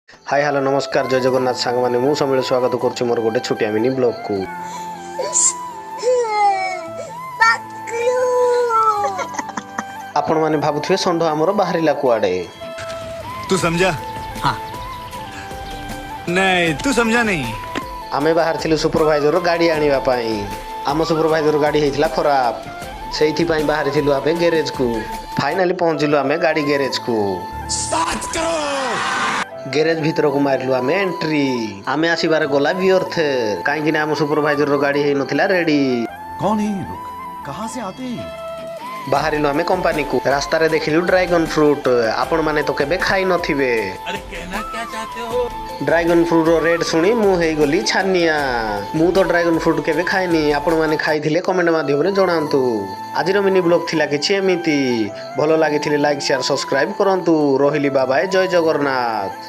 Hi hello नमस्कार जय जगन्नाथ सांग मैंने मु सब स्वागत करुच्ची मोर गोटे छोटिया मिनी ब्लॉग को। आपण मैंने भावुवे षंढ आमर बाहरिला कुआडे। तू समझा? हाँ। नहीं तू समझा नहीं। आमे बाहर थिलु सुपरवाइजर गाड़ी आनिबा पई। आम सुपरवाइजर गाड़ी हेतिला खराब सेठी पई बाहर थिलु आबे गैरेज को। फाइनली पहुंचिलु आमे गाड़ी गैरेज को। स्टार्ट करो। गैरेज भीतर को मारलु आमे एंट्री। आमे आसीबार गला व्यर्थ काहेकि ना आम सुपरवाइजर गाड़ी हे नथिला रेडी। कौन है ये लोग? कहाँ से आते हैं? बाहरिलु आमे कंपनी को। रास्ता रे देखिलु ड्रैगन फ्रूट। आपण माने तो केबे खाई नथिबे। अरे कहना क्या चाहते हो? ड्रैगन फ्रूट रो रेट सुनी मु हेई गली छानिया। मु तो ड्रैगन फ्रूट केबे खाइनी। आपण माने खाइथिले कमेंट माध्यम रे जणांतु। आजिर मिनी ब्लॉग थिला किछि एमिति। भलो लागिथिले लाइक शेयर सब्सक्राइब करंतु। रोहिली बाबाए जय जगन्नाथ।